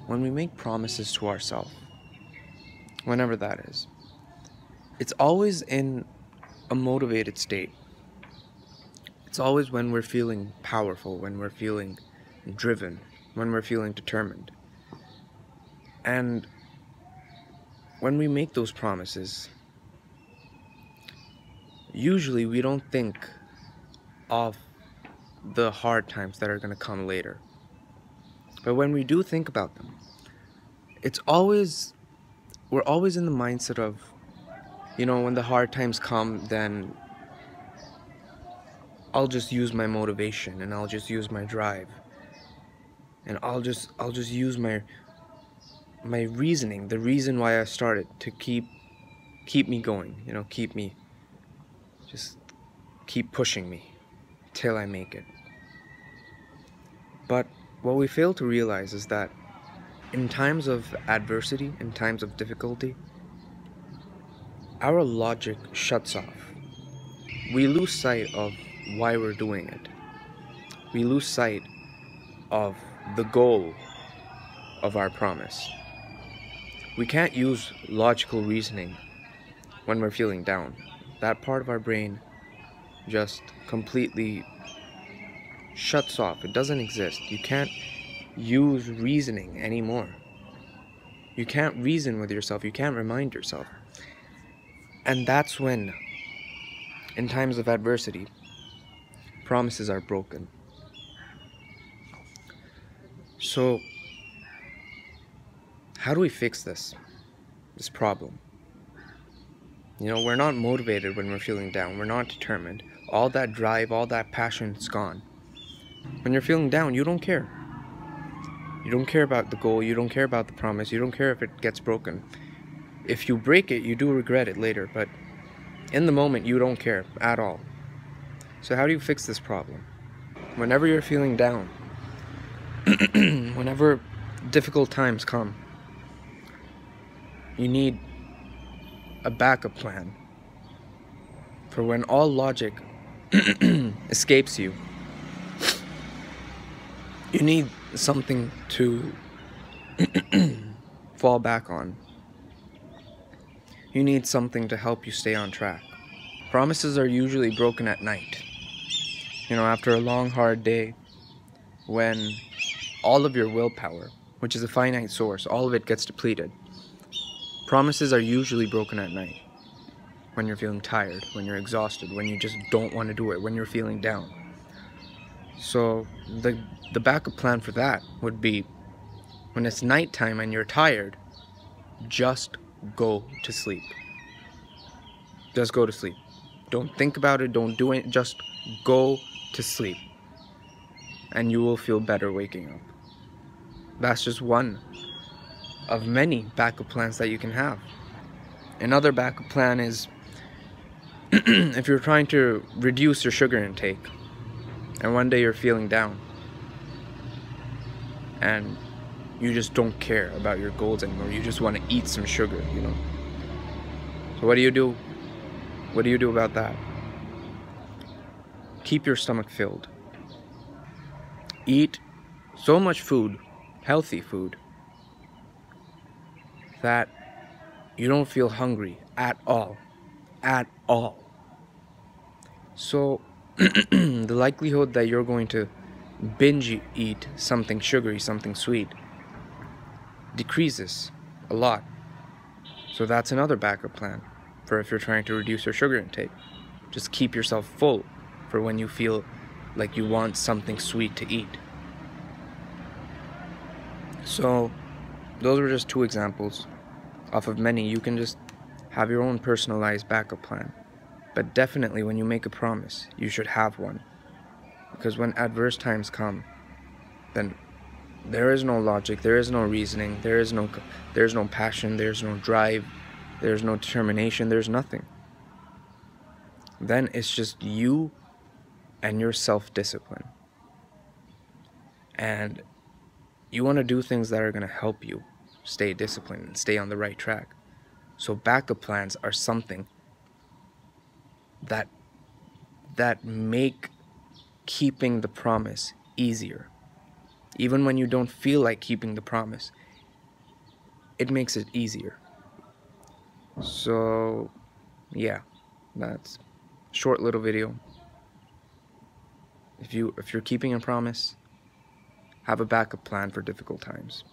when we make promises to ourselves, whenever that is, it's always in a motivated state. It's always when we're feeling powerful, when we're feeling driven, when we're feeling determined. And when we make those promises, usually we don't think of the hard times that are going to come later. But when we do think about them, we're always in the mindset of, when the hard times come, then I'll just use my motivation and I'll just use my drive and I'll just use my reasoning, the reason why I started, to keep me going, keep pushing me till I make it. But what we fail to realize is that in times of adversity, in times of difficulty, our logic shuts off. We lose sight of why we're doing it. We lose sight of the goal of our promise. We can't use logical reasoning when we're feeling down. That part of our brain just completely shuts off. It doesn't exist. You can't use reasoning anymore. You can't reason with yourself. You can't remind yourself. And that's when, in times of adversity, promises are broken. So, how do we fix this problem? We're not motivated when we're feeling down. We're not determined. All that drive, all that passion is gone. When you're feeling down, you don't care. You don't care about the goal. You don't care about the promise. You don't care if it gets broken. If you break it, you do regret it later. But in the moment, you don't care at all. So how do you fix this problem? Whenever you're feeling down, whenever difficult times come, you need a backup plan for when all logic escapes you. You need something to fall back on. You need something to help you stay on track. Promises are usually broken at night. After a long, hard day, when all of your willpower, which is a finite source, all of it gets depleted. Promises are usually broken at night. When you're feeling tired, when you're exhausted, when you just don't want to do it, when you're feeling down. So the backup plan for that would be, when it's nighttime and you're tired, just go to sleep. Just go to sleep. Don't think about it, don't do it, just go to sleep. And you will feel better waking up. That's just one of many backup plans that you can have. Another backup plan is if you're trying to reduce your sugar intake and one day you're feeling down and you just don't care about your goals anymore, you just want to eat some sugar, So what do you do? What do you do about that? Keep your stomach filled. Eat so much food, healthy food, that you don't feel hungry at all. At all. So the likelihood that you're going to binge eat something sugary, something sweet, decreases a lot. So that's another backup plan for if you're trying to reduce your sugar intake. Just keep yourself full for when you feel like you want something sweet to eat. So those were just two examples off of many. You can just have your own personalized backup plan. But definitely when you make a promise, you should have one. Because when adverse times come, then there is no logic, there is no reasoning, there is no passion, there's no drive, there's no determination, there's nothing. Then it's just you and your self-discipline. And you want to do things that are going to help you stay disciplined and stay on the right track. So backup plans are something that make keeping the promise easier. Even when you don't feel like keeping the promise, it makes it easier. So yeah, that's a short little video. If you're keeping a promise, have a backup plan for difficult times.